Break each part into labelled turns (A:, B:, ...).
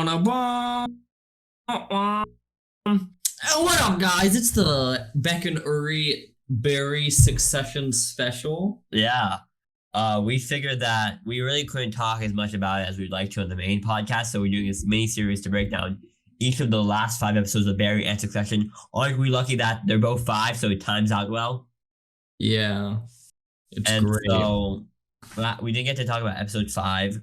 A: What up, guys? It's the Beck and Uri Berry Succession special.
B: Yeah. We figured that we really couldn't talk as much about it as we'd like to on the main podcast, so we're doing this mini series to break down each of the last 5 episodes of Barry and Succession. Aren't we lucky that they're both 5, so it times out well?
A: Yeah, it's
B: And
A: great.
B: so we didn't get to talk about episode 5,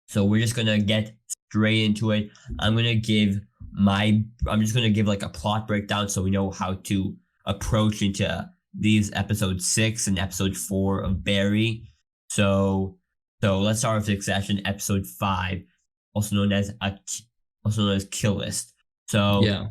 B: so we're just gonna get straight into it. I'm just gonna give like a plot breakdown so we know how to approach into these episode 6 and episode 4 of Barry. So let's start with Succession, episode 5, also known as Kill List. So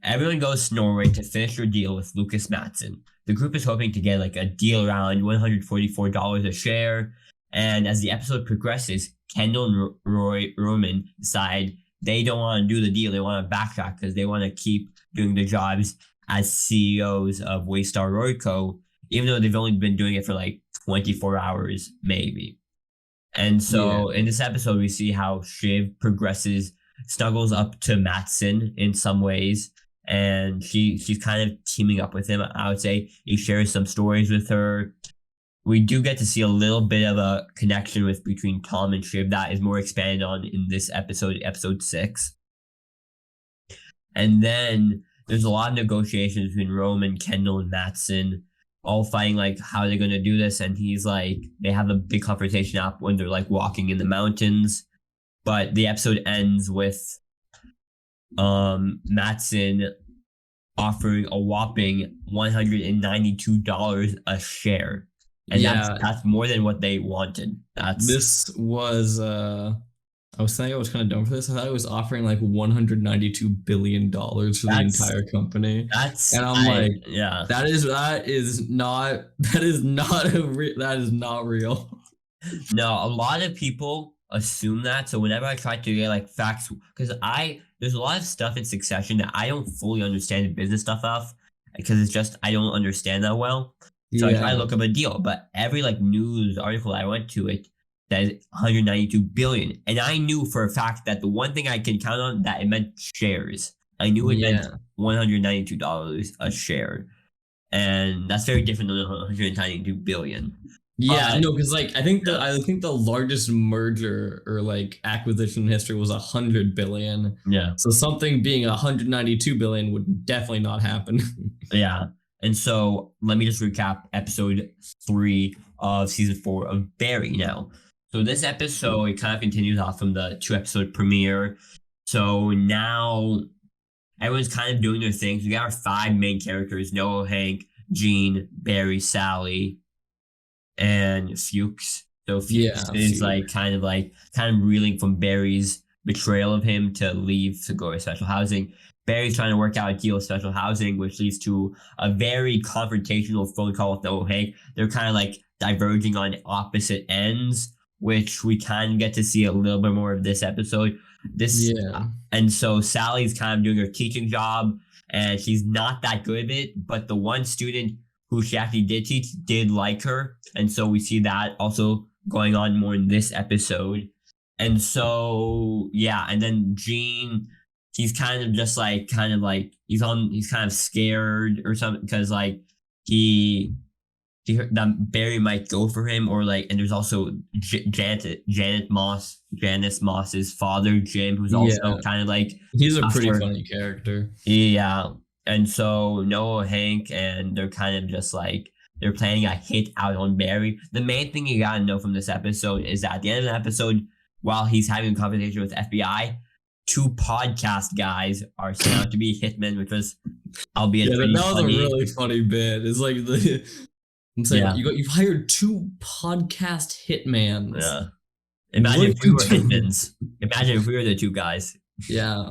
B: everyone goes to Norway to finish their deal with Lucas Matson. The group is hoping to get like a deal around $144 a share. And as the episode progresses, Kendall and Roman decide they don't want to do the deal. They want to backtrack because they want to keep doing the jobs as CEOs of Waystar Royco, even though they've only been doing it for like 24 hours, maybe. And so in this episode, we see how Shiv snuggles up to Matson in some ways, and she's kind of teaming up with him. I would say he shares some stories with her. We do get to see a little bit of a connection between Tom and Shiv that is more expanded on in this episode 6. And then there's a lot of negotiations between Roman, Kendall, and Matson, all fighting like how they're gonna do this. And he's like, they have a big confrontation up when they're like walking in the mountains. But the episode ends with Matson offering a whopping $192 a share. And that's more than what they wanted.
A: This was I was saying I was kind of dumb for this. I thought it was offering like $192 billion for the entire company. And I'm like, that is not real.
B: No, a lot of people assume that. So whenever I try to get like facts, because there's a lot of stuff in Succession that I don't fully understand the business stuff of, because it's just I don't understand that well. So I try to look up a deal, but every like news article I went to, it says 192 billion, and I knew for a fact that the one thing I can count on that it meant shares. I knew it meant $192 a share, and that's very different than 192 billion.
A: Yeah, no, because like I think the largest merger or like acquisition in history was 100 billion.
B: Yeah.
A: So something being 192 billion would definitely not happen.
B: Yeah. And so let me just recap episode 3 of season 4 of Barry now. So this episode, it kind of continues off from the 2-episode premiere. So now everyone's kind of doing their things. We got our 5 main characters: Noah, Hank, Gene, Barry, Sally, and Fuchs. So Fuchs is like kind of reeling from Barry's betrayal of him to leave to go to special housing. Barry's trying to work out a deal with special housing, which leads to a very confrontational phone call with Noah Hank. They're kind of like diverging on opposite ends, which we kind of get to see a little bit more of this episode. And so Sally's kind of doing her teaching job, and she's not that good at it, but the one student who she actually did teach did like her. And so we see that also going on more in this episode. And so, and then Gene, he's kind of he's kind of scared or something, because like he heard that Barry might go for him, or like, and there's also Janice Moss's father, Jim, who's also kind of like,
A: he's a pretty funny character.
B: Yeah. And so Noah, Hank, and they're kind of just like, they're planning a hit out on Barry. The main thing you gotta know from this episode is that at the end of the episode, while he's having a conversation with FBI, 2 podcast guys are set out to be hitmen, which was, albeit
A: that was a really funny bit. It's like you've hired 2 podcast hitmans.
B: Yeah. Imagine if we were hitmans. Imagine if we were the 2 guys.
A: Yeah.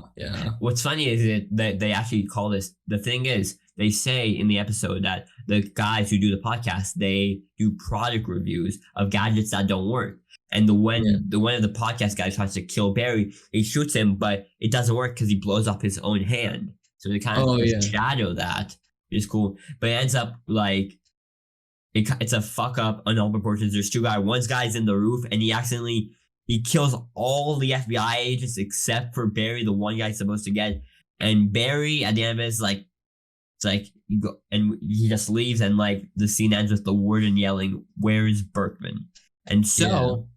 B: What's funny is that they actually call this. The thing is, they say in the episode that the guys who do the podcast, they do product reviews of gadgets that don't work. And one of the podcast guys tries to kill Barry, he shoots him, but it doesn't work because he blows up his own hand. So they kind of shadow that, which is cool. But it ends up like it's a fuck up on all proportions. There's 2 guys. One guy's in the roof, and he He kills all the FBI agents except for Barry, the one guy supposed to get. And Barry at the end of it is like, it's like you go and he just leaves, and like the scene ends with the warden yelling, "Where is Berkman?" And so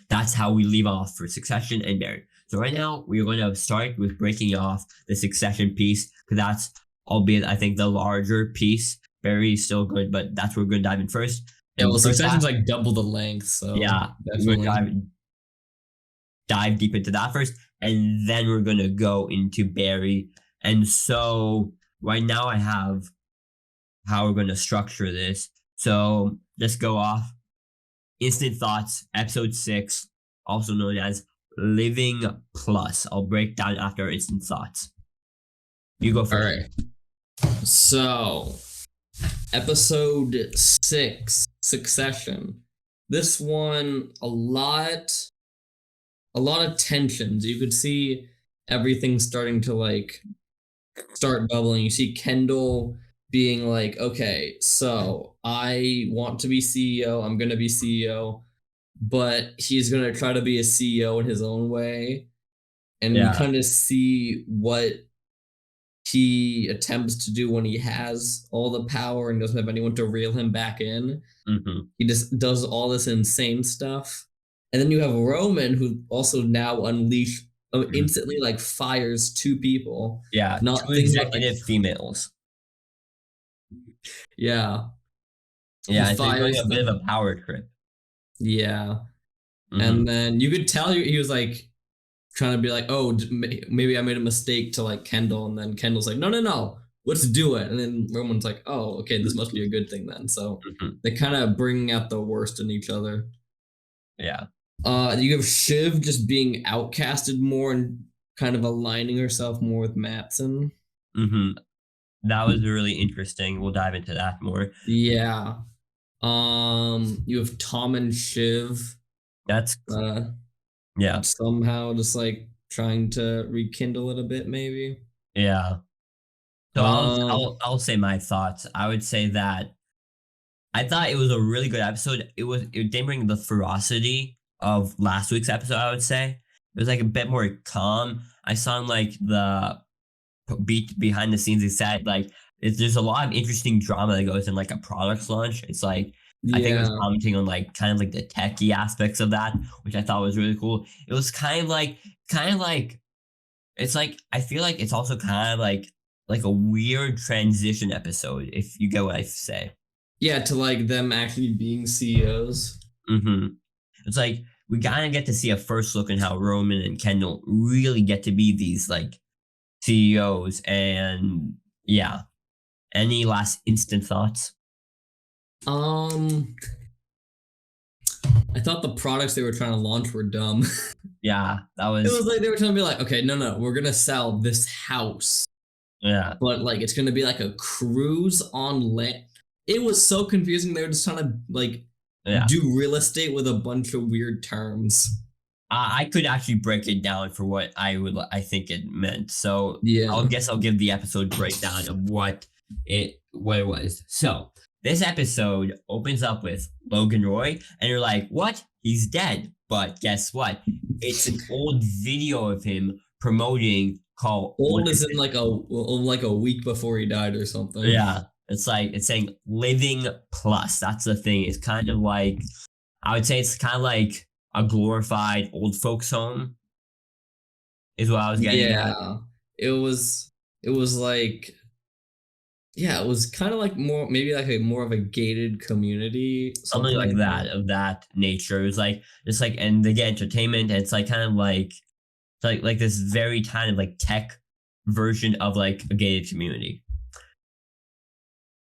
B: that's how we leave off for Succession and Barry. So right now we're going to start with breaking off the Succession piece, because that's, albeit I think, the larger piece. Barry is still good, but that's where we're going to dive in first.
A: Yeah, well, Succession's like double the length, so
B: yeah, definitely. We're going to dive deep into that first, and then we're going to go into Barry. And so right now I have how we're going to structure this. So let's go off. Instant Thoughts, episode 6, also known as Living Plus. I'll break down after Instant Thoughts. You go first.
A: All right. So, episode 6, Succession. This one, a lot of tensions. You could see everything starting to like start bubbling. You see Kendall being like, okay, so I want to be CEO. I'm going to be CEO, but he's going to try to be a CEO in his own way. And we kind of see what he attempts to do when he has all the power and doesn't have anyone to reel him back in.
B: Mm-hmm.
A: He just does all this insane stuff. And then you have Roman, who also now instantly like fires 2 people.
B: Yeah, not 2 executive females.
A: Yeah.
B: Yeah, he's doing a bit of a power trip.
A: Yeah. Mm-hmm. And then you could tell he was like trying to be like, oh, maybe I made a mistake to like Kendall. And then Kendall's like, no, let's do it. And then Roman's like, oh, okay, this must be a good thing then. So they kind of bring out the worst in each other.
B: Yeah.
A: You have Shiv just being outcasted more and kind of aligning herself more with Matsson.
B: Mm-hmm. That was really interesting. We'll dive into that more.
A: Yeah. You have Tom and Shiv.
B: That's
A: somehow just like trying to rekindle it a bit, maybe.
B: Yeah. So I'll say my thoughts. I would say that I thought it was a really good episode. It didn't bring the ferocity of last week's episode. I would say it was like a bit more calm. I saw like the beat behind the scenes. He said like there's a lot of interesting drama that goes in like a product launch. It's like I think it was commenting on like kind of like the techie aspects of that, which I thought was really cool. It was kind of like it's like I feel like it's also kind of like a weird transition episode, if you get what I say.
A: Yeah, to like them actually being CEOs.
B: Mm-hmm. It's like we kind of get to see a first look at how Roman and Kendall really get to be these like CEOs. And yeah, any last instant thoughts?
A: I thought the products they were trying to launch were dumb.
B: Yeah, that was.
A: It was like they were trying to be like, okay, no, we're gonna sell this house.
B: Yeah,
A: but like it's gonna be like a cruise on land. It was so confusing. They were just trying to like do real estate with a bunch of weird terms.
B: I could actually break it down for what I think it meant. So I'll give the episode breakdown of what it was. So this episode opens up with Logan Roy, and you're like, what? He's dead. But guess what? It's an old video of him promoting called
A: old is in like a week before he died or something.
B: Yeah. It's saying Living Plus. That's the thing. It's kind of like, I would say it's kind of like a glorified old folks home is what I was getting at.
A: It was like, it was kind of like maybe like more of a gated community.
B: Something like that, of that nature. It was like, it's like, and they get entertainment, and it's like kind of like, like this very kind of like tech version of like a gated community.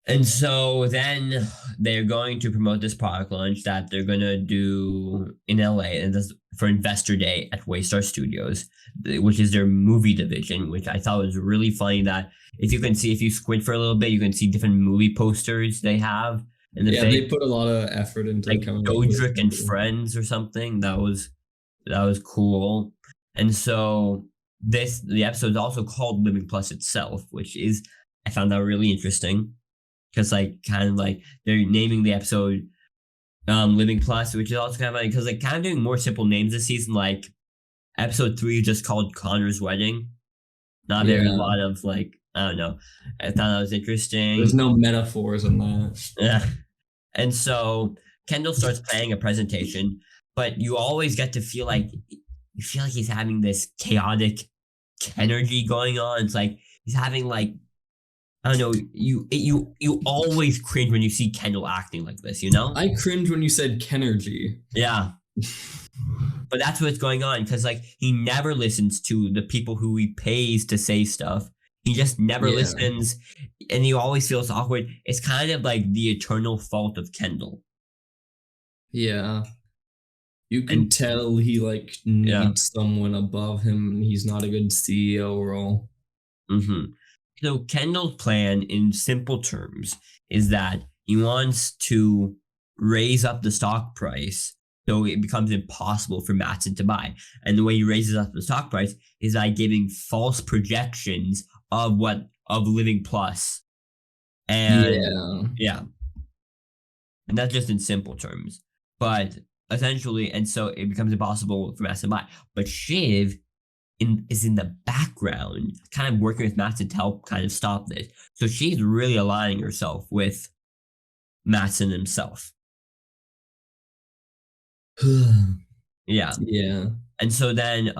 B: And so then they're going to promote this product launch that they're going to do in LA, and this for Investor Day at Waystar Studios, which is their movie division, which I thought was really funny that if you squint for a little bit, you can see different movie posters they have. And
A: they put a lot of effort into
B: like Godric and Friends or something. That was cool. And so the episode is also called Living Plus itself, which is, I found that really interesting. Because like kind of like they're naming the episode Living Plus, which is also kind of funny because like kind of doing more simple names this season, like episode 3 just called Connor's Wedding. Not very a
A: Yeah.
B: lot of like, I don't know. I thought that was
A: There's
B: interesting.
A: no metaphors in that.
B: Yeah. And so Kendall starts planning a presentation, but you always get to feel like he's having this chaotic energy going on. It's like he's having like, I don't know, you always cringe when you see Kendall acting like this, you know?
A: I cringe when you said Kenergy.
B: Yeah. But that's what's going on because like he never listens to the people who he pays to say stuff. He just never
A: Yeah.
B: listens, and he always feels awkward. It's kind of like the eternal fault of Kendall.
A: Yeah. You can tell he like needs someone above him and he's not a good CEO role.
B: Mm-hmm. So Kendall's plan, in simple terms, is that he wants to raise up the stock price so it becomes impossible for Matson to buy. And the way he raises up the stock price is by giving false projections of Living Plus. And yeah. And that's just in simple terms. But essentially, and so it becomes impossible for Matson to buy. But Shiv is in the background, kind of working with Matson to help kind of stop this. So she's really aligning herself with Matson himself. Yeah.
A: Yeah.
B: And so then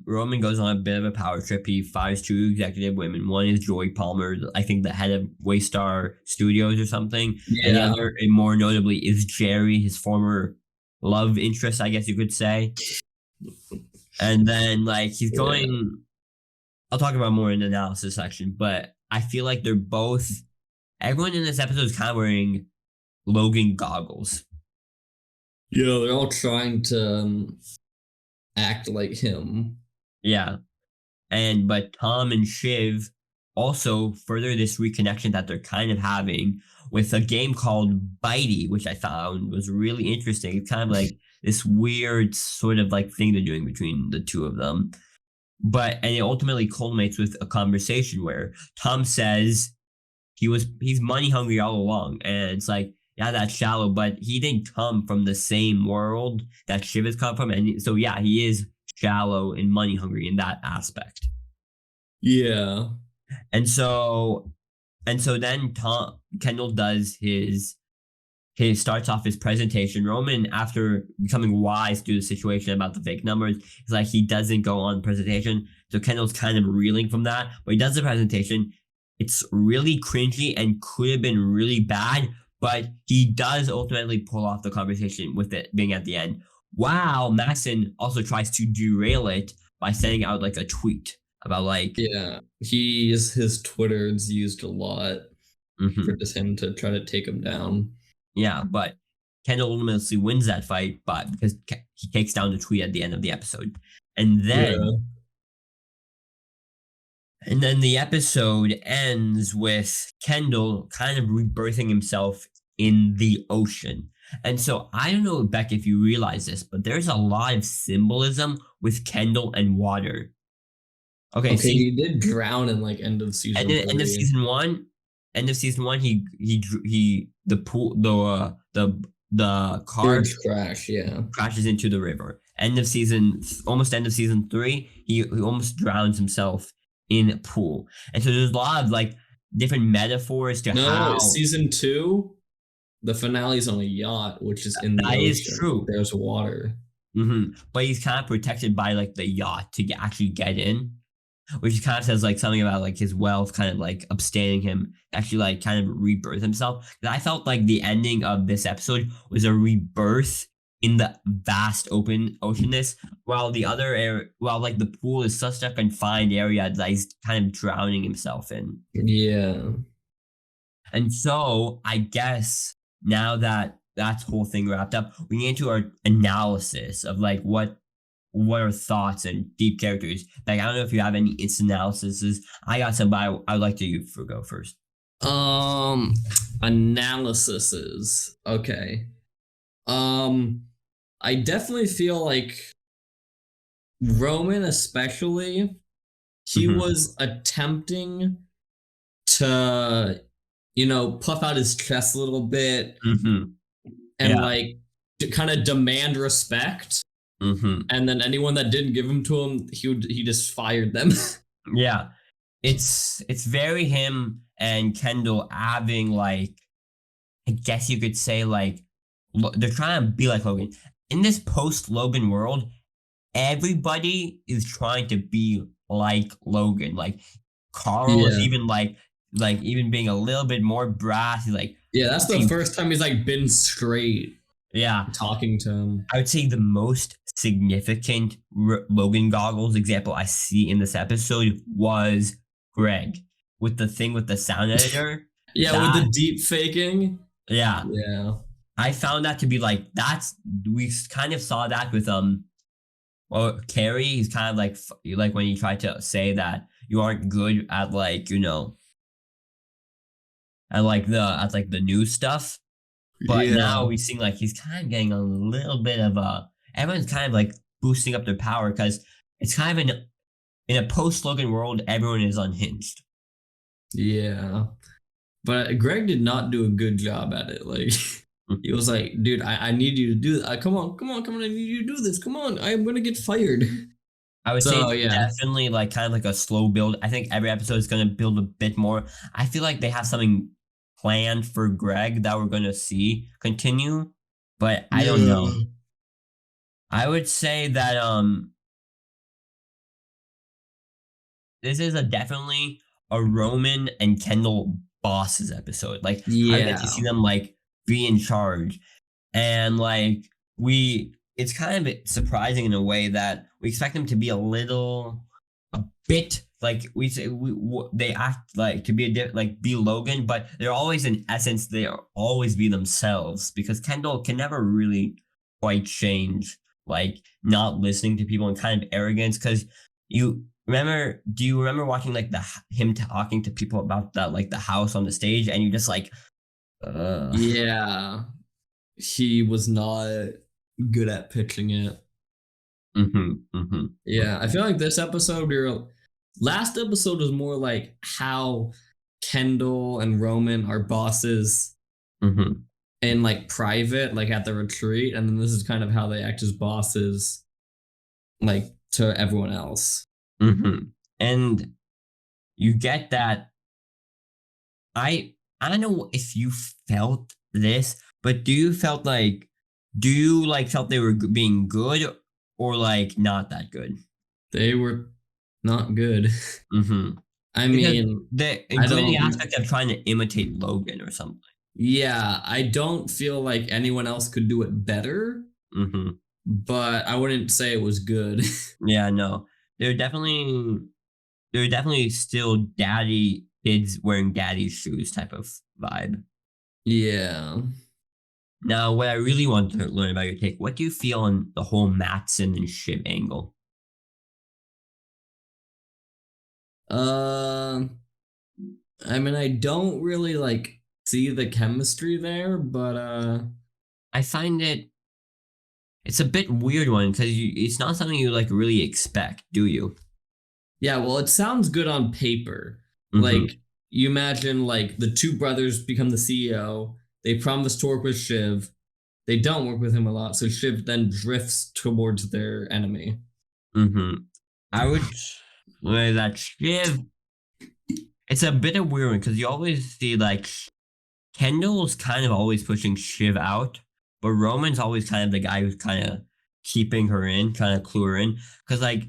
B: Roman goes on a bit of a power trip. He fires 2 executive women. One is Joy Palmer, I think the head of Waystar Studios or something.
A: Yeah.
B: And the other, and more notably, is Jerry, his former love interest, I guess you could say. And then like he's going, I'll talk about more in the analysis section, but I feel like they're both, everyone in this episode is kind of wearing Logan goggles.
A: Yeah, they're all trying to act like him.
B: Yeah. But Tom and Shiv also further this reconnection that they're kind of having with a game called Bitey, which I found was really interesting. It's kind of like this weird sort of like thing they're doing between the two of them. And it ultimately culminates with a conversation where Tom says he's money hungry all along. And it's like, yeah, that's shallow, but he didn't come from the same world that Shiv has come from. And so, yeah, he is shallow and money hungry in that aspect.
A: Yeah.
B: And so then Kendall does his starts off his presentation. Roman, after becoming wise to the situation about the fake numbers, is like he doesn't go on the presentation. So Kendall's kind of reeling from that. But he does the presentation. It's really cringy and could have been really bad, but he does ultimately pull off the conversation with it being at the end. Wow, Matson also tries to derail it by sending out like a tweet about like,
A: yeah, his Twitter is used a lot for just him to try to take him down.
B: Yeah, but Kendall ultimately wins that fight, but because he takes down the tweet at the end of the episode, and then the episode ends with Kendall kind of rebirthing himself in the ocean. And so I don't know, Beck, if you realize this, but there's a lot of symbolism with Kendall and water. Okay,
A: he did drown in like end of season.
B: End of season one. The car
A: crash,
B: crashes into the river. Almost end of season 3, he almost drowns himself in a pool. And so there's a lot of like different metaphors to how
A: season 2, the finale's on a yacht, which is in the ocean. That is true. There's water.
B: But he's kind of protected by like the yacht to actually get in, which kind of says like something about like his wealth kind of like abstaining him actually like kind of rebirth himself. I felt like the ending of this episode was a rebirth in the vast open oceanness, while the other area, like the pool is such a confined area that he's kind of drowning himself in.
A: Yeah.
B: And so I guess now that that whole thing wrapped up, we get into our analysis of like what are thoughts and deep characters. Like, I don't know if you have any instant analyses. I got some, but I'd like to go first.
A: Analyses. Okay. I definitely feel like Roman, especially, he was attempting to, puff out his chest a little bit and
B: Yeah.
A: like to kind of demand respect.
B: Mm-hmm.
A: And then anyone that didn't give him to him, he just fired them.
B: Yeah. It's very him and Kendall having like, I guess you could say like they're trying to be like Logan. In this post Logan world, everybody is trying to be like Logan. Like Carl is
A: Yeah.
B: even like even being a little bit more brass. He's like,
A: Yeah, that's the
B: saying-
A: first time he's like been straight
B: yeah.
A: talking to him.
B: I would say the most significant Logan goggles example I see in this episode was Greg with the thing with the sound editor.
A: Yeah, with
B: That
A: the deep faking.
B: yeah,
A: Yeah.
B: I found that to be like that's we kind of saw that with well Carrie. He's kind of like when he tried to say that you aren't good at like at like the new stuff. But now
A: Yeah.
B: we seeing like he's kind of getting a little bit of a everyone's kind of like boosting up their power because it's kind of in a post Logan world, everyone is unhinged.
A: Yeah. But Greg did not do a good job at it. Like he was like, dude, I need you to do that. Come on, come on, come on. I need you to do this. Come on. I'm gonna get fired.
B: I would say
A: So
B: it's
A: yeah.
B: definitely like kind of like a slow build. I think every episode is going to build a bit more. I feel like they have something planned for Greg that we're going to see continue, but I don't know.
A: Yeah.
B: I would say that this is a definitely a Roman and Kendall bosses episode. Like I get to
A: Yeah.
B: see them like be in charge. And like it's kind of surprising in a way that we expect them to be a bit like we say they act like to be like be Logan, but they're always in essence they are always be themselves because Kendall can never really quite change like not listening to people and kind of arrogance because do you remember watching like him talking to people about that like the house on the stage and you just like
A: Yeah. He was not good at pitching it.
B: mm-hmm, mm-hmm,
A: Yeah. I feel like this episode, last episode was more like how Kendall and Roman are bosses
B: mm-hmm.
A: in like private, like at the retreat. And then this is kind of how they act as bosses, like to everyone else.
B: Mm-hmm. And you get that. I don't know if you felt this, but do you like felt they were being good or like not that good?
A: They were not good.
B: Mm-hmm.
A: I
B: Because
A: mean,
B: they
A: I
B: including the
A: don't,
B: aspect of trying to imitate Logan or something.
A: yeah, I don't feel like anyone else could do it better,
B: Mm-hmm.
A: but I wouldn't say it was good.
B: Yeah, no. They're definitely they're definitely still daddy kids wearing daddy's shoes type of vibe.
A: Yeah.
B: Now, what I really want to learn about your take, what do you feel on the whole Matson and Shiv angle?
A: Uh, I mean, I don't really like see the chemistry there, but
B: I find it's a bit weird one because it's not something you like really expect, do you?
A: yeah, well, it sounds good on paper.
B: Mm-hmm.
A: Like you imagine like the two brothers become the CEO, they promise to work with Shiv. They don't work with him a lot, so Shiv then drifts towards their enemy.
B: Mm-hmm. I would say that Shiv. It's a bit of weird one because you always see like Kendall's kind of always pushing Shiv out, but Roman's always kind of the guy who's kind of keeping her in, trying to clue her in. Because like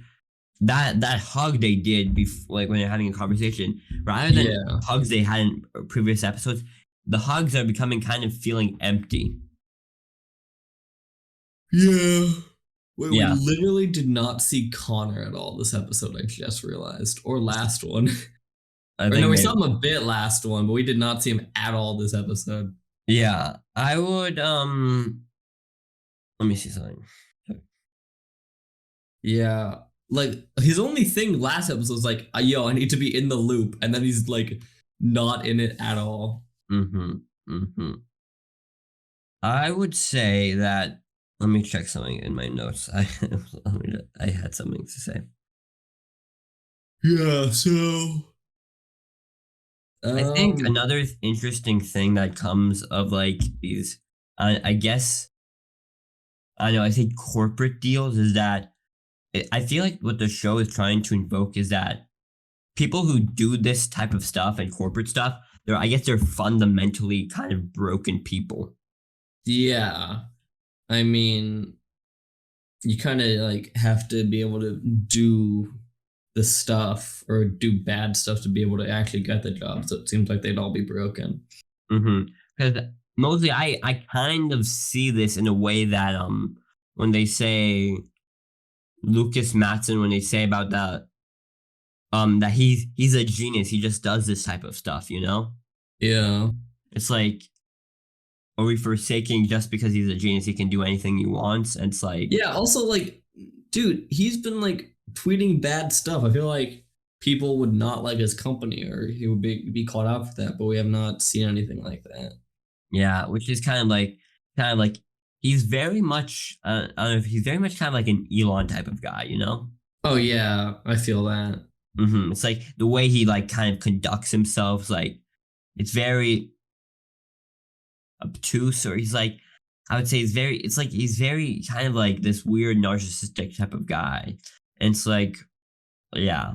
B: that hug they did before, like when they're having a conversation, rather than
A: Yeah.
B: hugs they had in previous episodes, the hugs are becoming kind of feeling empty.
A: Yeah. Wait, we
B: Yeah,
A: literally did not see Connor at all this episode, I just realized. Or last one.
B: I
A: Or no,
B: think
A: we
B: maybe.
A: saw him a bit last one, but we did not see him at all this episode.
B: Yeah, I would. Let me see something.
A: Yeah. Like his only thing last episode was like, yo, I need to be in the loop. And then he's like not in it at all.
B: Mm-hmm. Mm-hmm. I would say that. Let me check something in my notes. I had something to say.
A: Yeah, so
B: I think
A: um
B: another interesting thing that comes of like these I guess I know I say corporate deals is that I feel like what the show is trying to invoke is that people who do this type of stuff and corporate stuff, I guess they're fundamentally kind of broken people.
A: Yeah. I mean, you kind of like have to be able to do the stuff or do bad stuff to be able to actually get the job. So it seems like they'd all be broken.
B: Because mostly I kind of see this in a way that when they say Lucas Matson, when they say about that he's a genius, he just does this type of stuff, you know?
A: Yeah.
B: It's like, are we forsaking just because he's a genius he can do anything he wants? And it's like,
A: Yeah. Also, like, dude, he's been like tweeting bad stuff. I feel like people would not like his company or he would be called out for that, but we have not seen anything like that.
B: yeah, which is kind of like he's very much I don't know if he's very much kind of like an Elon type of guy, you know?
A: Oh, yeah. I feel that.
B: It's like the way he like kind of conducts himself, is like it's very obtuse, or he's like I would say he's very kind of like this weird narcissistic type of guy. And it's like, yeah,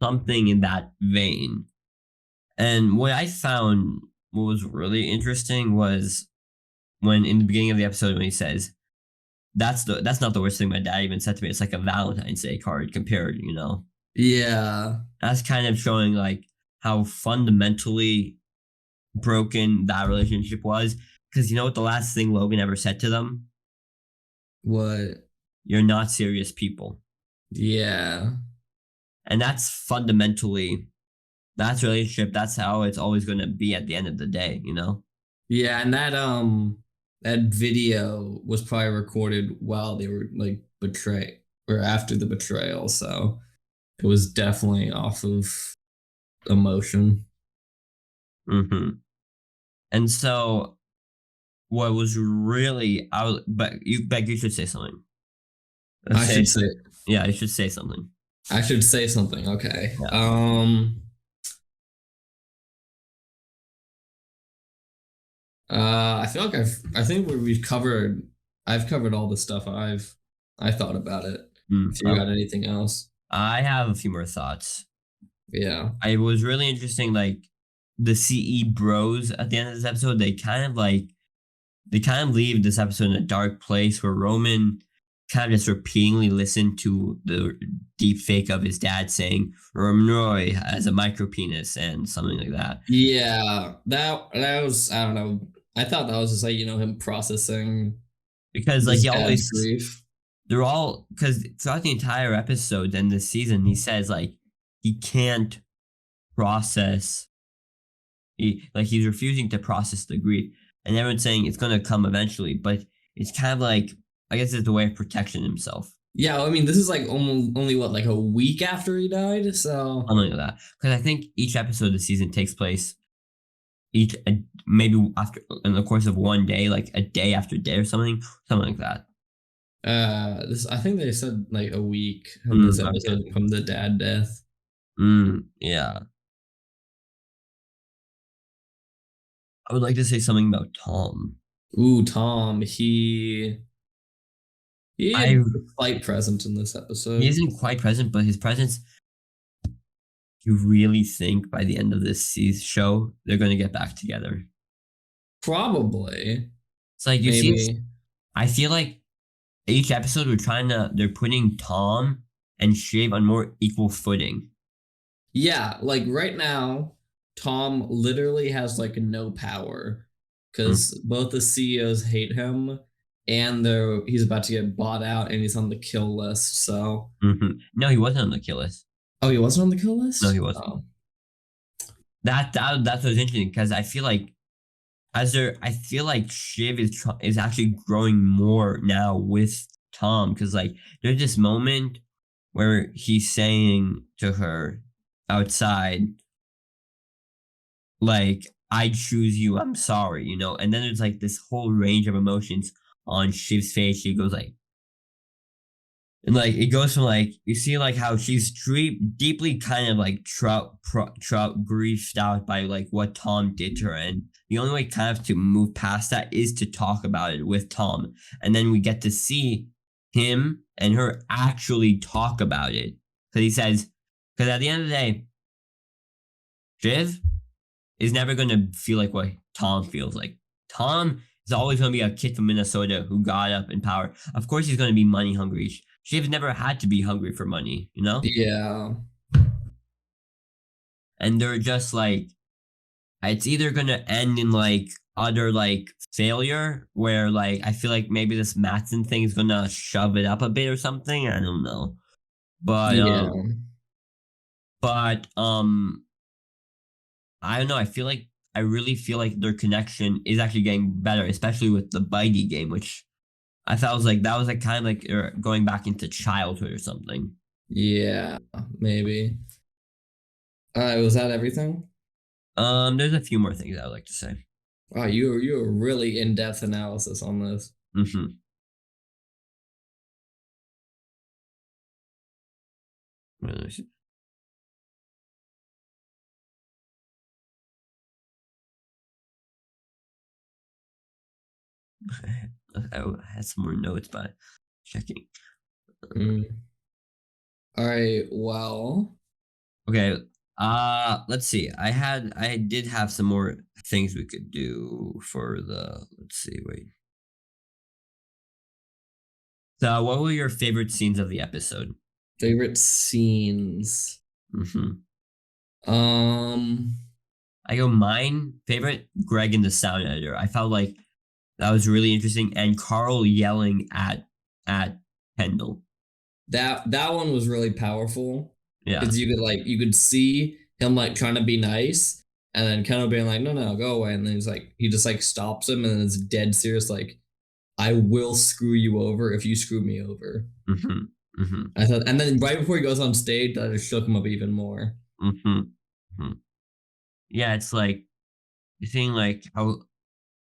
B: something in that vein. And what I found what was really interesting was when in the beginning of the episode when he says, that's not the worst thing my dad even said to me. It's like a Valentine's Day card compared, you know.
A: Yeah.
B: That's kind of showing like how fundamentally broken that relationship was. Because you know what the last thing Logan ever said to them?
A: What?
B: You're not serious people.
A: Yeah.
B: And that's fundamentally that's relationship. That's how it's always going to be at the end of the day, you know?
A: Yeah, and that video was probably recorded while they were like betray or after the betrayal, so it was definitely off of emotion.
B: hmm And so what was really I was, but you should say something.
A: I
B: Say
A: should say
B: something. Yeah, you should say something.
A: I should say something. Okay.
B: Yeah.
A: I feel like I think I've covered all the stuff I thought about it. If you
B: Okay.
A: got anything else.
B: I have a few more thoughts.
A: Yeah.
B: It was really interesting, like the CE bros at the end of this episode. They kind of leave this episode in a dark place where Roman kind of just repeatedly listened to the deep fake of his dad saying Roman Roy has a micro penis and something like that.
A: Yeah. That was I don't know. I thought that was just like, him processing
B: Because like
A: his
B: he
A: dad's
B: always
A: grief.
B: they're all because throughout the entire episode and this season he says like he can't process he's refusing to process the grief, and everyone's saying it's going to come eventually, but it's kind of like I guess it's a way of protecting himself.
A: Yeah, I mean, this is like almost only what, like a week after he died. So
B: Something like that, because I think each episode of the season takes place maybe after in the course of one day, like a day after day or something like that.
A: this I think they said like a week from this episode
B: Okay.
A: from the dad death.
B: Yeah. I would like to say something about Tom.
A: Ooh, Tom, he
B: I
A: had quite present in this
B: He
A: episode.
B: isn't quite present, but his presence. You really think by the end of this season show they're going to get back together?
A: Probably,
B: It's like you see.
A: maybe.
B: I feel like each episode they're putting Tom and Shiv on more equal footing.
A: Yeah, like right now, Tom literally has like no power
B: Mm,
A: because both the CEOs hate him and he's about to get bought out and he's on the kill list. So,
B: No, he wasn't on the kill list.
A: oh, he wasn't on the kill
B: No,
A: list?
B: he wasn't.
A: Oh,
B: That's what's interesting because I feel like I feel like Shiv is actually growing more now with Tom because like there's this moment where he's saying to her outside like I choose you, I'm sorry, you know, and then there's like this whole range of emotions on Shiv's face. She goes like And like it goes from like you see like how she's deeply kind of like trout griefed out by like what Tom did to her, and the only way kind of to move past that is to talk about it with Tom, and then we get to see him and her actually talk about it because he says because at the end of the day, Shiv is never gonna feel like what Tom feels like. Tom is always gonna be a kid from Minnesota who got up in power. Of course, he's gonna be money hungry. Shiv's never had to be hungry for money, you know?
A: Yeah.
B: And they're just like, it's either gonna end in like utter like failure, where like I feel like maybe this Matson thing is gonna shove it up a bit or something. I don't know, but
A: Yeah.
B: but I don't know. I really feel like their connection is actually getting better, especially with the Bitey game, which I thought was like that was like kind of like going back into childhood or something.
A: Yeah. Maybe. Was that everything?
B: There's a few more things I would like to say.
A: Wow, you're really in-depth analysis on this.
B: Mm-hmm. Let me see. I had some more notes, but checking.
A: Mm. All right. Well.
B: Okay. Let's see. I did have some more things we could do for the. Let's see. Wait. So, what were your favorite scenes of the episode?
A: Favorite scenes.
B: Mm-hmm.
A: Um.
B: I go mine favorite Greg and the sound editor. I felt like that was really interesting, and Carl yelling at Kendall.
A: That one was really powerful
B: Yeah.
A: because you could see him like trying to be nice, and then kind of being like, no, no, go away, and then he just like stops him, and then it's dead serious, like, I will screw you over if you screw me over.
B: Mm-hmm. Mm-hmm.
A: I thought, and then right before he goes on stage, that just shook him up even more.
B: Mm-hmm. Mm-hmm. Yeah, it's like you're seeing like how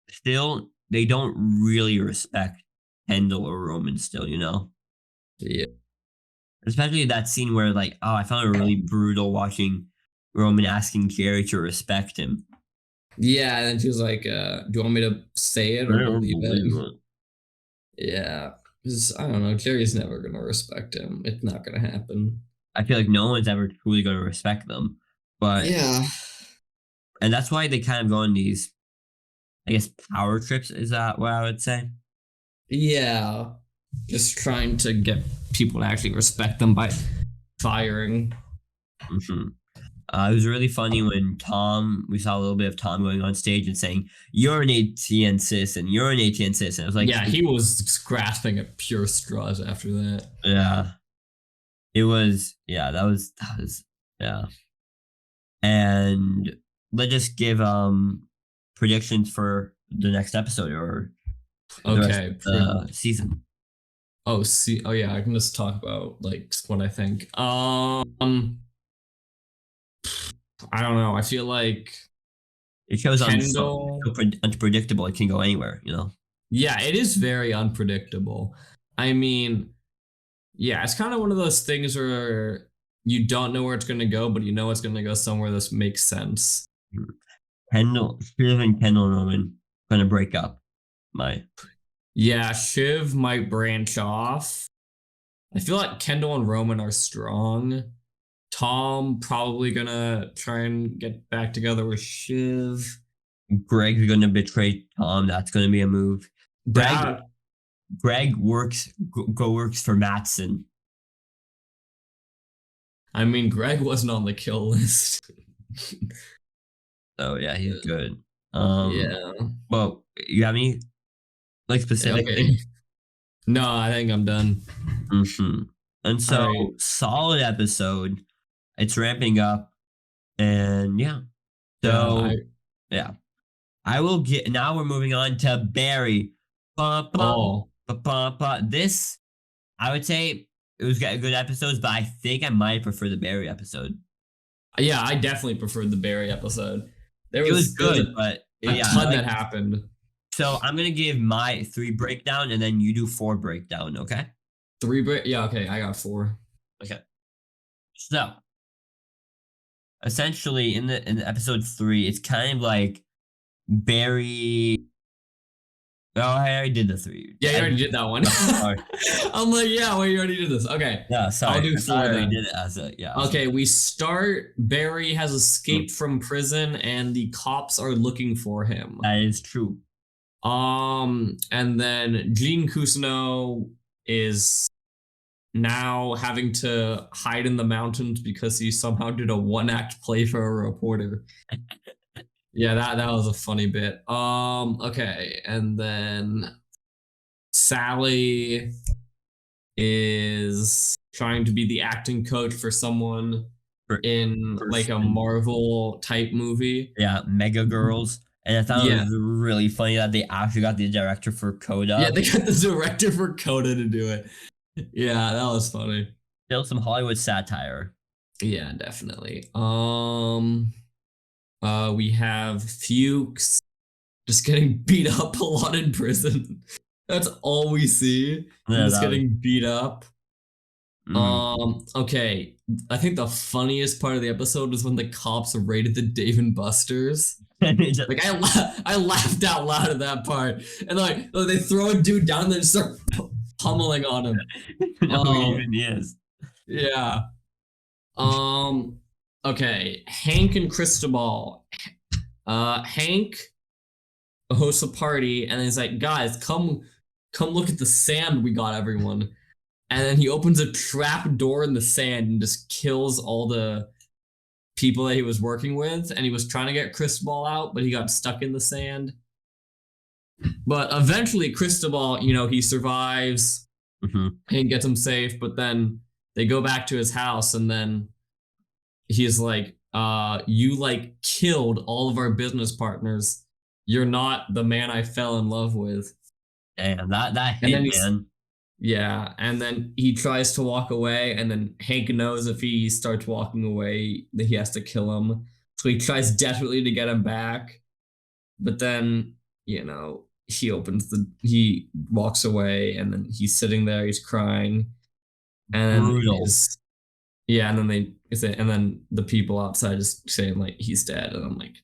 B: still they don't really respect Kendall or Roman still, you know?
A: Yeah.
B: Especially that scene where like, oh, I found it really brutal watching Roman asking Jerry to respect him.
A: Yeah, and then she was like, "Do you want me to say it
B: I
A: or
B: don't
A: believe
B: believe
A: it?"
B: it.
A: Yeah, because I don't know. Jerry's never gonna respect him. It's not gonna happen.
B: I feel like no one's ever truly going to respect them. But
A: Yeah,
B: and that's why they kind of go on these, I guess, power trips. Is that what I would say?
A: yeah. Just trying to get people to actually respect them by firing.
B: Hmm. It was really funny when we saw a little bit of Tom going on stage and saying, "You're an ATN cis and you're an ATN cis." And it was like,
A: Yeah, he was grasping at pure straws after that.
B: yeah, it was, yeah, that was, yeah. And let's just give predictions for the next episode or the rest
A: Okay.
B: of the season.
A: Oh, see. Oh, yeah. I can just talk about like what I think. I don't know. I feel like
B: It shows on
A: Kendall.
B: so unpredictable. It can go anywhere, you know.
A: Yeah, it is very unpredictable. I mean, yeah, it's kind of one of those things where you don't know where it's going to go, but you know it's going to go somewhere that makes sense.
B: Shiv and Kendall and Roman gonna break up. My
A: Yeah, Shiv might branch off. I feel like Kendall and Roman are strong. Tom probably gonna try and get back together with Shiv.
B: Greg's gonna betray Tom. That's gonna be a move. Greg
A: That
B: Greg works for Matson.
A: I mean, Greg wasn't on the kill list.
B: So yeah, he's good.
A: Yeah.
B: Well, you have any like specific
A: Okay.
B: things?
A: No, I think I'm done.
B: Mm-hmm. And
A: All
B: so
A: right.
B: solid episode. It's ramping up, and yeah.
A: Yeah.
B: So yeah, I will get. Now we're moving on to Barry. Ba, ba,
A: Oh,
B: ba, ba, ba. This I would say it was good episodes, but I think I might prefer the Barry episode.
A: yeah. I definitely preferred the Barry episode.
B: It was
A: There was
B: good, but
A: a
B: yeah,
A: ton
B: like
A: that happened.
B: so I'm gonna give my 3 breakdown and then you do 4 breakdown, okay?
A: 3 yeah, okay, I got 4.
B: Okay. So essentially in episode 3, it's kind of like Barry. Oh, I already did the 3.
A: Yeah, you already did that one.
B: Sorry.
A: I'm like, yeah, well, you already did this. Okay.
B: Yeah,
A: I'll
B: sorry.
A: do
B: I thought
A: 4
B: I already
A: then.
B: did it as a yeah.
A: Okay, we start. Barry has escaped from prison and the cops are looking for him.
B: That is true.
A: And then Gene Cousineau is now having to hide in the mountains because he somehow did a 1-act play for a reporter. Yeah, that was a funny bit. Okay, and then Sally is trying to be the acting coach for someone
B: For,
A: in like a
B: person.
A: Marvel type movie.
B: Yeah, Mega Girls. And I thought it
A: Yeah.
B: was really funny that they actually got the director for
A: Yeah,
B: Coda.
A: they got the director for Coda to do it. Yeah, that was funny.
B: Still some Hollywood satire.
A: Yeah, definitely. We have Fuchs just getting beat up a lot in prison. That's all we see.
B: Yeah,
A: Just
B: that was,
A: getting beat up.
B: mm.
A: Okay. I think the funniest part of the episode was when the cops raided the Dave and Buster's. Like I laughed out loud at that part, and like they throw a dude down and then start pummeling on him.
B: No, he even is.
A: Yeah. Okay. Hank and Cristobal. Hank hosts a party, and he's like, "Guys, come look at the sand we got everyone." And then he opens a trap door in the sand and just kills all the people that he was working with. And he was trying to get Cristobal out, but he got stuck in the sand. But eventually, Cristobal, he survives and gets him safe. But then they go back to his house, and then he's like, "You like killed all of our business partners. You're not the man I fell in love with."
B: Damn, that
A: And
B: hit,
A: then he's
B: man.
A: Yeah, and then he tries to walk away, and then Hank knows if he starts walking away that he has to kill him. So he tries desperately to get him back, but then he walks away, and then he's sitting there, he's crying, and
B: Brutal.
A: and then they say, and then the people outside is saying like he's dead, and I'm like,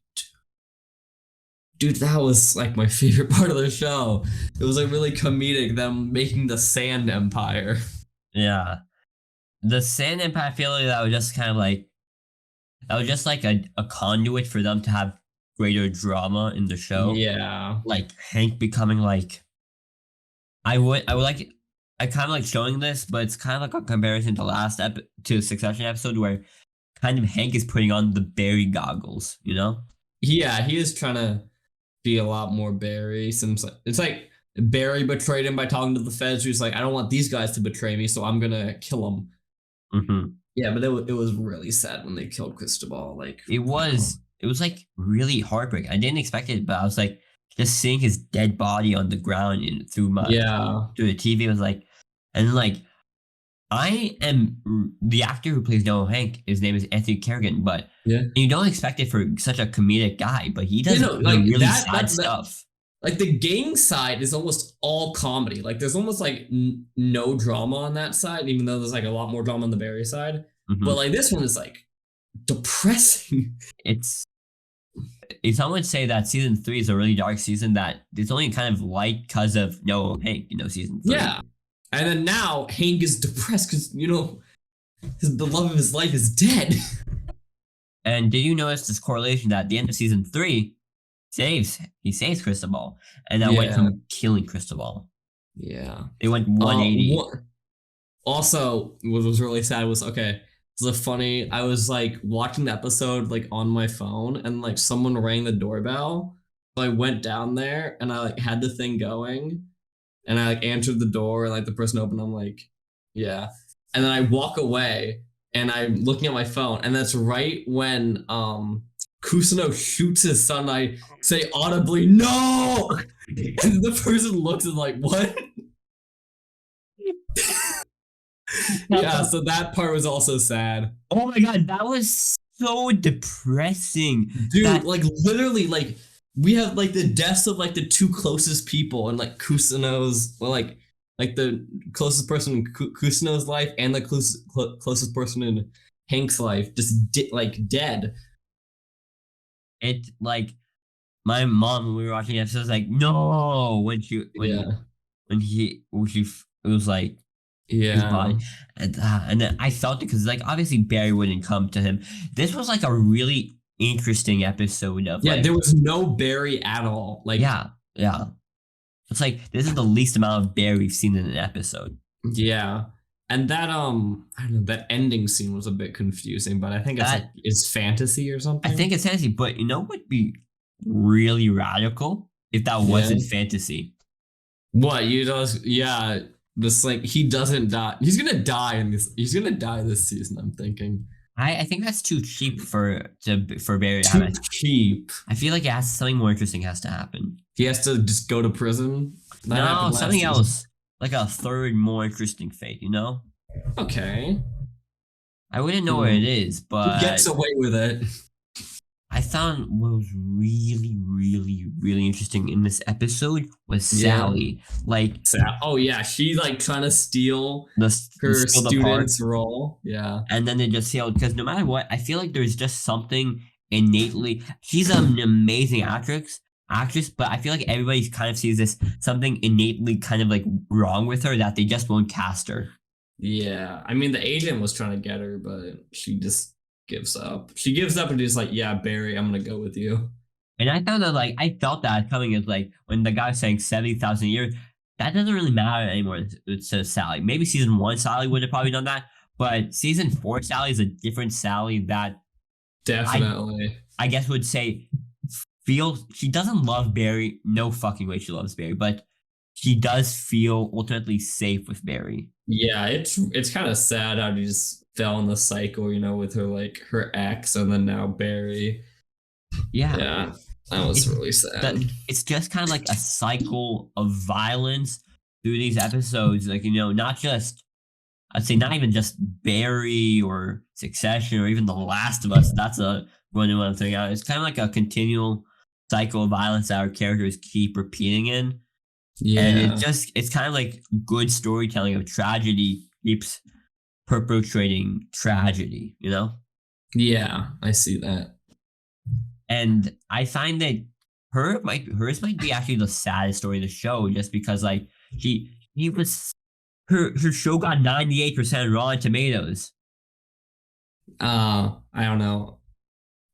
A: dude, that was like my favorite part of the show. It was like really comedic, them making the Sand Empire.
B: Yeah. The Sand Empire, I feel like that was just kind of like that was just like a conduit for them to have greater drama in the show.
A: Yeah.
B: Like Hank becoming like I would like I kind of like showing this, but it's kind of like a comparison to to Succession episode where kind of Hank is putting on the Barry goggles, you know?
A: Yeah, he is trying to be a lot more Barry. Since it's like Barry betrayed him by talking to the feds. Who's like, I don't want these guys to betray me, so I'm gonna kill them. Yeah, but it was really sad when they killed Cristobal. Like
B: It was like really heartbreaking. I didn't expect it, but I was like just seeing his dead body on the ground through the TV was like, and like I am the actor who plays Noah Hank. His name is Anthony Kerrigan, but
A: yeah.
B: you don't expect it for such a comedic guy, but he does
A: like
B: really sad stuff.
A: Like the gang side is almost all comedy. Like there's almost like no drama on that side, even though there's like a lot more drama on the Barry side. But like this one is like depressing.
B: Some would say that season 3 is a really dark season that it's only kind of light because of Noah Hank, season 3.
A: Yeah. And then now Hank is depressed because, the love of his life is dead.
B: And did you notice this correlation that at the end of season 3, he saves Cristobal, and that went from killing Cristobal.
A: Yeah.
B: It went 180.
A: Also, what was really sad was, okay, I was like watching the episode like on my phone, and like someone rang the doorbell. So I went down there and I like had the thing going, and I like answered the door, and like the person opened. I'm like, yeah. And then I walk away and I'm looking at my phone, and that's right when Cousineau shoots his son. I say audibly, "No!" And the person looks and like, "What?" Yeah, so that part was also sad.
B: Oh my god, that was so depressing.
A: Dude, like literally, like we have like the deaths of like the two closest people, and like Cousineau's, well, like like the closest person in Kusno's life and the closest person in Hank's life just like dead.
B: It like my mom when we were watching the episode was like, no,
A: Yeah.
B: when she it was like his
A: Yeah.
B: body, and then I felt it because like obviously Barry wouldn't come to him. This was like a really interesting episode of
A: Yeah,
B: like
A: there was no Barry at all. Like,
B: yeah, yeah. It's like this is the least amount of Barry we've seen in an episode.
A: yeah. And that I don't know, that ending scene was a bit confusing, but I think it's like
B: That
A: is fantasy or
B: I
A: something.
B: think it's fantasy, but you know what would be really radical if that
A: Yeah.
B: wasn't fantasy.
A: What you just yeah, this like he doesn't die. He's gonna die this season, I'm thinking.
B: I think that's too cheap for Barry to
A: Too
B: happen.
A: cheap.
B: I feel like something more interesting has to happen.
A: He has to just go to prison. That
B: No,
A: happened last
B: something
A: season.
B: else. Like a third more interesting fate, you know?
A: Okay.
B: I wouldn't know what it is,
A: He
B: but
A: gets away with it.
B: I found what was really, really, really interesting in this episode was
A: Yeah.
B: Sally. Like
A: Oh yeah, she's like trying to steal
B: the
A: her
B: steal the part,
A: student's role. Yeah.
B: and then they just failed because no matter what, I feel like there's just something innately. She's an amazing actress, but I feel like everybody kind of sees this something innately kind of like wrong with her that they just won't cast her.
A: Yeah. I mean, the agent was trying to get her, but she just gives up. She gives up and is like, yeah, Barry, I'm gonna go with you.
B: And I found that like I felt that coming as like when the guy was saying 70,000 a year, that doesn't really matter anymore to Sally. Maybe season 1 Sally would have probably done that, but season 4 Sally is a different Sally that
A: Definitely.
B: I guess would say feels she doesn't love Barry. No fucking way she loves Barry, but she does feel ultimately safe with Barry.
A: Yeah, it's kind of sad how she just fell in the cycle, with her like her ex and then now Barry.
B: Yeah.
A: Yeah. That was really sad.
B: It's just kind of like a cycle of violence through these episodes. Like, not just, I'd say not even just Barry or Succession or even The Last of Us. That's a one I'm thinking out. It's kind of like a continual cycle of violence that our characters keep repeating in.
A: Yeah.
B: And it's kind of like good storytelling of tragedy keeps perpetrating tragedy,
A: Yeah, I see that.
B: And I find that hers might be actually the saddest story of the show, just because like her show got 98% Rotten Tomatoes.
A: I don't know.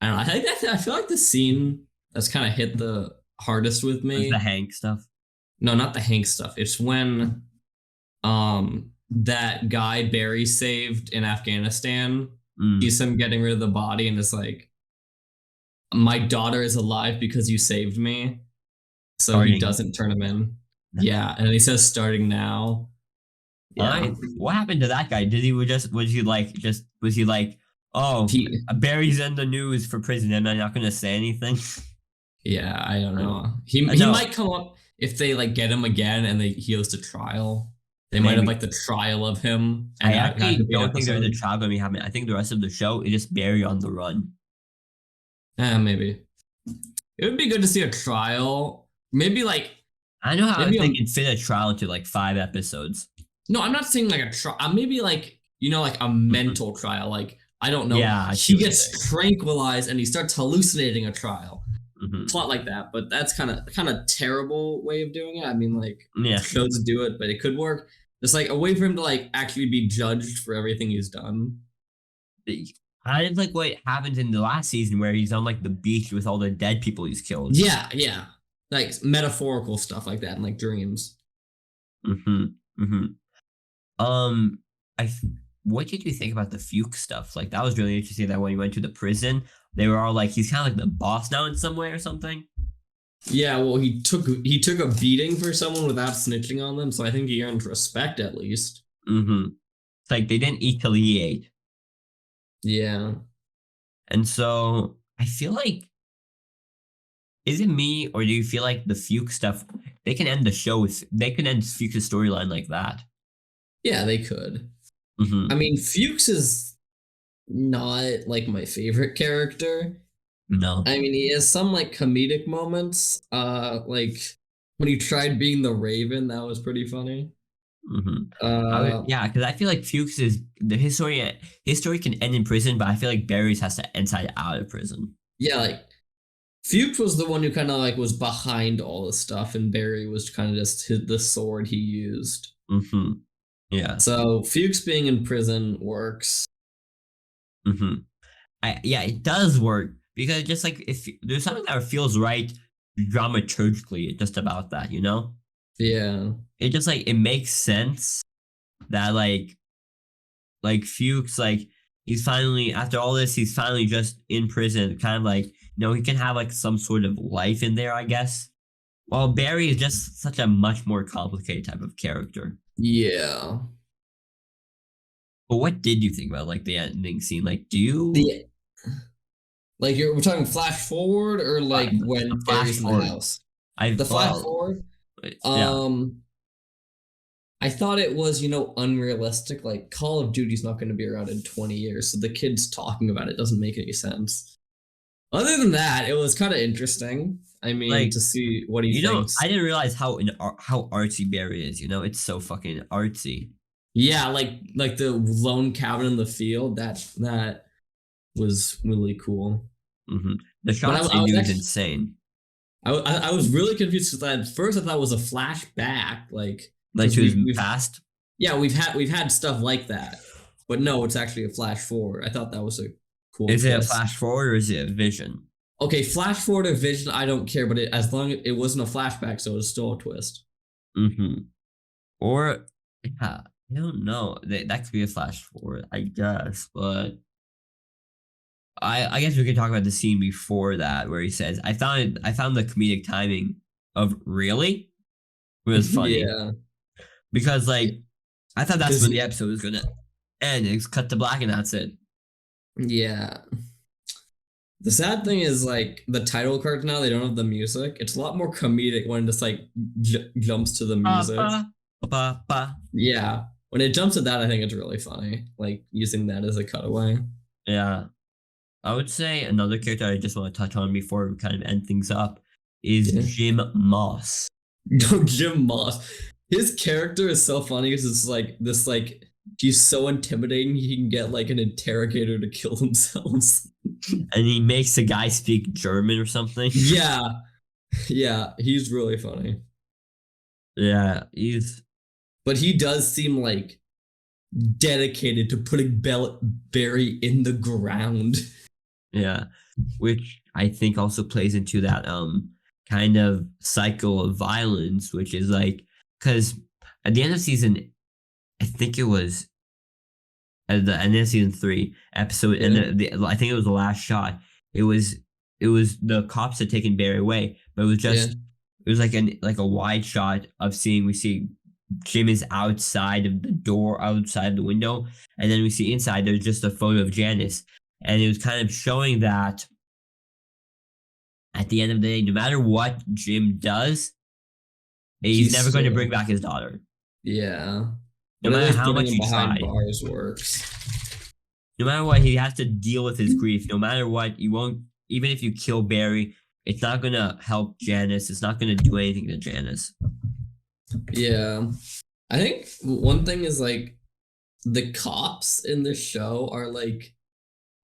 A: I feel like the scene that's kind of hit the hardest with me.
B: The Hank stuff.
A: No, not the Hank stuff. It's when that guy Barry saved in Afghanistan sees him getting rid of the body and is like, my daughter is alive because you saved me. So he doesn't turn him in. Yeah, and he says starting now.
B: Yeah. What happened to that guy? Was he like, oh, Barry's in the news for prison and I'm not gonna say anything?
A: Yeah, I don't know. He might come up if they like get him again and he goes to trial. They might have like the trial of him.
B: I actually don't think there's a trial gonna be happening. I think the rest of the show is just Barry on the run.
A: Maybe. It would be good to see a trial. Maybe like
B: I know how they can fit a trial into like 5 episodes.
A: No, I'm not saying like a trial. Maybe like like a mental trial. Like I don't know.
B: Yeah,
A: he gets tranquilized and he starts hallucinating a trial. Plot like that, but that's kind of terrible way of doing it. I mean, like shows do it, but it could work. It's like a way for him to like actually be judged for everything he's done.
B: Kind of like what happens in the last season where he's on like the beach with all the dead people he's killed.
A: Yeah, like metaphorical stuff like that and like dreams.
B: What did you think about the Fuke stuff? Like that was really interesting. That when he went to the prison, they were all like, he's kind of like the boss now in some way or something.
A: Yeah, well, he took a beating for someone without snitching on them, so I think he earned respect at least.
B: It's like they didn't eat till he ate.
A: Yeah.
B: And so I feel like, is it me or do you feel like the Fuke stuff, they can end Fuke's storyline like that?
A: Yeah, they could. I mean, Fuchs is not like my favorite character.
B: No.
A: I mean, he has some like comedic moments. Like when he tried being the Raven, that was pretty funny. Uh,
B: Yeah, because I feel like Fuchs is his story. His story can end in prison, but I feel like Barry's has to end out of prison.
A: yeah, like Fuchs was the one who kind of like was behind all this stuff, and Barry was kind of just the sword he used.
B: Mm-hmm. Yeah.
A: So Fuchs being in prison works.
B: Mm-hmm. Yeah, it does work because just like if there's something that feels right dramaturgically, just about that, you know,
A: Yeah,
B: it just like it makes sense that Fuchs he's finally after all this he's finally just in prison, kind of like he can have like some sort of life in there, I guess. While Barry is just such a much more complicated type of character.
A: yeah.
B: But what did you think about like the ending scene? Like, do you
A: The like we're talking flash forward or like when
B: flash
A: Barry's in the
B: forward?
A: house.
B: I
A: The flash
B: well,
A: forward.
B: yeah.
A: I thought it was, unrealistic. Like Call of Duty's not going to be around in 20 years, so the kids talking about it doesn't make any sense. Other than that, it was kind of interesting. I mean,
B: Like
A: to see what he
B: I
A: thinks.
B: didn't realize how artsy Barry is. It's so fucking artsy.
A: Yeah, like the lone cabin in the field. That was really cool.
B: hmm The
A: But
B: shots they
A: I was
B: do is
A: actually
B: insane.
A: I was really confused because at first I thought it was a flashback, like
B: Like
A: because
B: to his
A: we've
B: past.
A: yeah we've had stuff like that, but no, it's actually a flash forward. I thought that was a cool
B: Is it a
A: twist.
B: flash forward or is it a vision?
A: Okay, flash forward or vision, I don't care, but as long as it wasn't a flashback, so it's still a twist.
B: hmm Or yeah, I don't know. That could be a flash forward, I guess. But I guess we could talk about the scene before that where he says, I found the comedic timing of really was funny
A: Yeah,
B: because I thought that's
A: because
B: when the episode was gonna end. It's cut to black and that's it.
A: yeah. The sad thing is like the title cards now they don't have the music. It's a lot more comedic when it just like jumps to the
B: Pa
A: music.
B: pa pa pa.
A: Yeah, when it jumps to that, I think it's really funny. Like using that as a cutaway.
B: Yeah, I would say another character I just want to touch on before we kind of end things up is
A: Yeah.
B: Jim Moss.
A: No, Jim Moss. His character is so funny because it's like this like he's so intimidating he can get like an interrogator to kill themselves.
B: And he makes the guy speak German or something.
A: Yeah, yeah, he's really funny.
B: Yeah, he's
A: But he does seem like dedicated to putting Barry in the ground.
B: yeah, which I think also plays into that kind of cycle of violence, which is like because at the end of season, I think it was at the end of season 3 episode,
A: Yeah,
B: and I think it was the last shot. It was the cops had taken Barry away, but
A: yeah.
B: it was like a wide shot of seeing we see Jim is outside of the door, outside of the window, and then we see inside there's just a photo of Janice, and it was kind of showing that at the end of the day, no matter what Jim does, he's
A: He's
B: never going to bring
A: still
B: back his daughter,
A: yeah.
B: no
A: But at
B: matter
A: least
B: how
A: putting
B: much
A: him
B: he
A: behind
B: tried.
A: bars works.
B: No matter what, he has to deal with his grief. No matter what, you won't. Even if you kill Barry, it's not gonna help Janice. It's not gonna do anything to Janice.
A: Yeah. I think one thing is like the cops in this show are like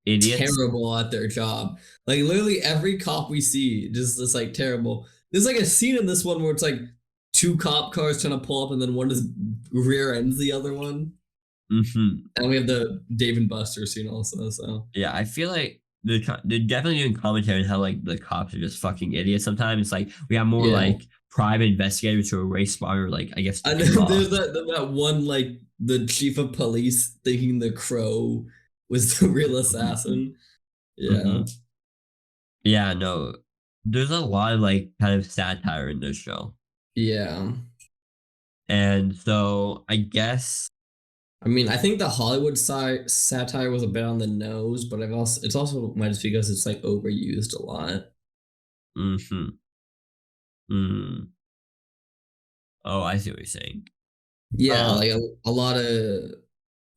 B: Idiots.
A: terrible at their job. Like literally every cop we see just is like terrible. There's like a scene in this one where it's like two cop cars trying to pull up and then one just rear ends the other one.
B: hmm
A: And we have the Dave and Buster scene also. So
B: Yeah, I feel like they're definitely doing commentary on how like the cops are just fucking idiots. Sometimes it's like we have more
A: yeah.
B: like private investigators who are way smarter, like I guess to
A: And
B: Jim
A: then
B: Moss.
A: there's that one like the chief of police thinking the crow was the real assassin.
B: hmm
A: Yeah.
B: Yeah, no, there's a lot of like kind of satire in this show,
A: Yeah.
B: and so I guess.
A: I mean, I think the Hollywood satire was a bit on the nose, but it's also might just because it's like overused a lot.
B: hmm mm, oh, I see what you're saying.
A: Yeah,
B: Uh,
A: like a lot of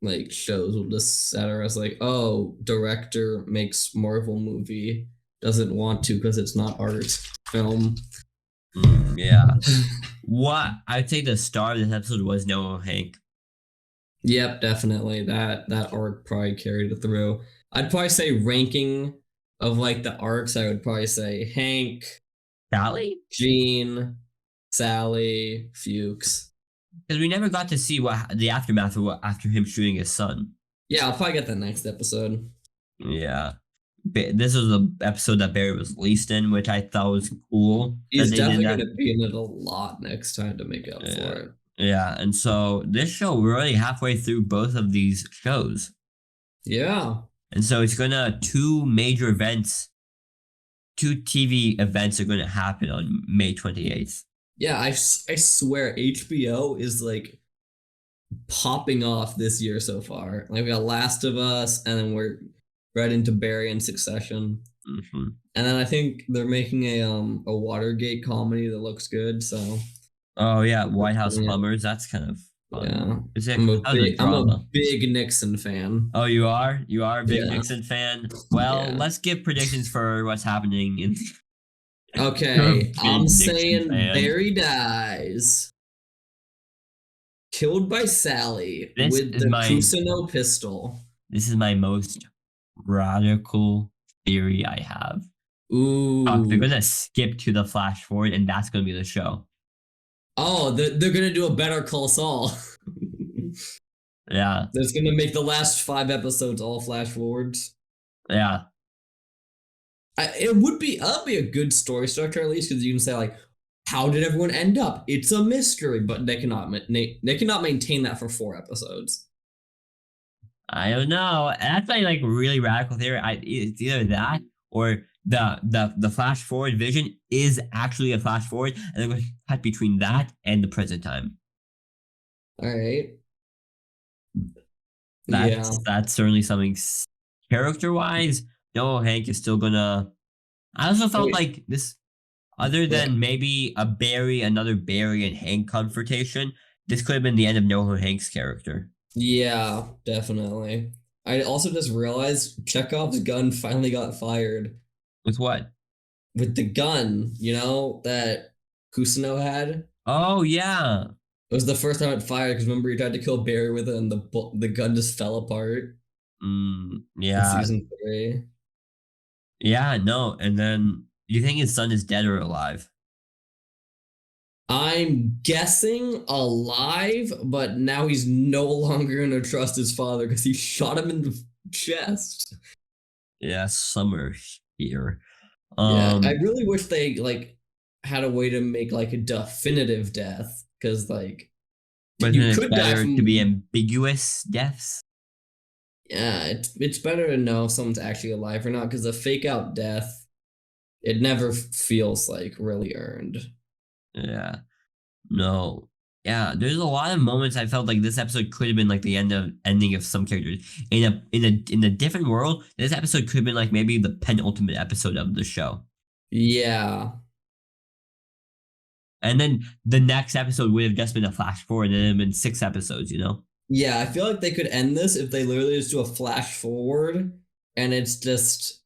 A: like shows will just satirize like, oh, director makes Marvel movie, doesn't want to because it's not art film.
B: Yeah. What I'd say the star of this episode was Noah Hank.
A: Yep, definitely. That arc probably carried it through. I'd probably say ranking of like the arcs, I would probably say Hank,
B: Sally?
A: Gene, Sally, Fuchs.
B: Because we never got to see what the aftermath of what after him shooting his son.
A: Yeah, I'll probably get that next episode.
B: Yeah. This was the episode that Barry was least in, which I thought was cool that
A: He's
B: they did
A: definitely
B: that.
A: gonna be in it a lot next time to make up
B: Yeah.
A: for it.
B: Yeah, and so this show, we're already halfway through both of these shows.
A: Yeah.
B: And so it's gonna two major events, two TV events are gonna happen on May 28th.
A: Yeah, I swear HBO is like popping off this year so far. Like we got Last of Us, and then we're right into Barry and Succession.
B: Mm-hmm.
A: And then I think they're making a Watergate comedy that looks good. So
B: Oh yeah, White House Plumbers. That's kind of fun.
A: yeah,
B: Is it?
A: I'm a
B: How's the drama?
A: big Nixon fan.
B: Oh, you are? You are a big
A: Yeah.
B: Nixon fan? Well,
A: Yeah.
B: let's give predictions for what's happening in.
A: Okay,
B: Big
A: I'm
B: Nixon
A: saying
B: fan.
A: Barry dies, killed by Sally
B: This
A: with
B: is
A: the
B: my-
A: Cusino pistol.
B: This is my most radical theory I have.
A: Ooh.
B: They're gonna skip to the flash forward, and that's gonna be the show.
A: Oh, they're gonna do a Better Call Saul.
B: Yeah,
A: That's gonna make the last 5 episodes all flash forwards.
B: yeah,
A: It would be that'd be a good story structure at least, because you can say like, how did everyone end up? It's a mystery, but they cannot maintain that for 4 episodes.
B: I don't know. That's my like really radical theory. It's either that or the flash forward vision is actually a flash forward, and they're going to cut between that and the present time.
A: All right.
B: That's certainly something character wise. No, Hank is still gonna. I also felt like this, other than maybe another Barry and Hank confrontation, this could have been the end of Noho Hank's character.
A: Yeah, definitely. I also just realized Chekhov's gun finally got fired.
B: With what?
A: With the gun, that Kusino had.
B: Oh yeah.
A: It was the first time it fired because remember he tried to kill Barry with it and the gun just fell apart.
B: Yeah.
A: In season 3.
B: Yeah, no. And then you think his son is dead or alive?
A: I'm guessing alive, but now he's no longer going to trust his father because he shot him in the chest.
B: Yeah, summer here.
A: Yeah, I really wish they had a way to make a definitive death, because
B: but you could better to be ambiguous deaths.
A: Yeah, it's better to know if someone's actually alive or not, because a fake out death, it never feels really earned.
B: Yeah. No. Yeah, there's a lot of moments I felt like this episode could have been the ending of some characters. In a different world, this episode could have been maybe the penultimate episode of the show.
A: Yeah.
B: And then the next episode would have just been a flash forward, and it would have been 6 episodes,
A: Yeah, I feel like they could end this if they literally just do a flash forward and it's just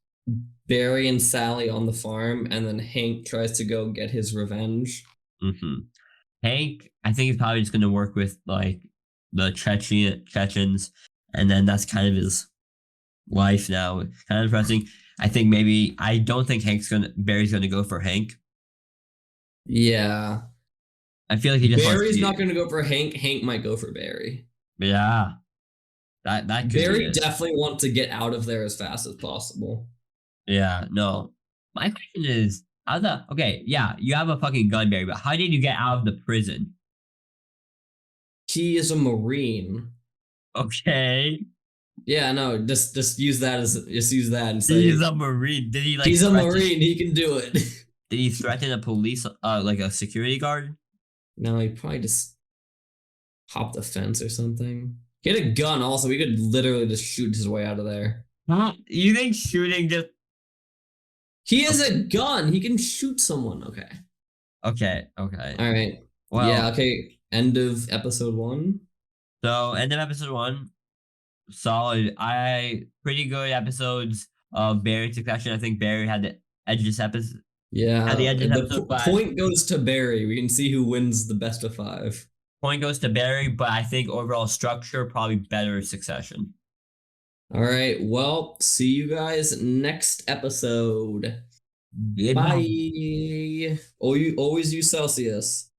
A: Barry and Sally on the farm, and then Hank tries to go get his revenge.
B: Mm-hmm. Hank, I think he's probably just going to work with the Chechens, and then that's kind of his life now. Kind of depressing. I don't think Barry's going to go for Hank.
A: Yeah.
B: I feel like he just
A: Barry's not going to go for Hank. Hank might go for Barry.
B: Yeah. That could
A: Barry definitely wants to get out of there as fast as possible.
B: Yeah, no. My question is, you have a fucking gun, Barry, but how did you get out of the prison?
A: He is a Marine.
B: Okay.
A: Yeah, no, just use that and say
B: he's a Marine. Did he
A: he's a Marine, he can do it.
B: Did he threaten a police a security guard?
A: No, he probably just hopped the fence or something. He had a gun also. He could literally just shoot his way out of there.
B: You think shooting just...
A: He has a gun. He can shoot someone. Okay.
B: Okay.
A: All right.
B: Well,
A: yeah, okay. End of episode 1.
B: So, end of episode 1. Solid. Pretty good episodes of Barry Succession. I think Barry had the edge of this episode. At the
A: Yeah,
B: end of episode 5,
A: point goes to Barry. We can see who wins the best of 5.
B: point goes to Barry, but I think overall structure probably better Succession.
A: All right. Well, see you guys next episode.
B: Goodbye.
A: Bye. Always use Celsius.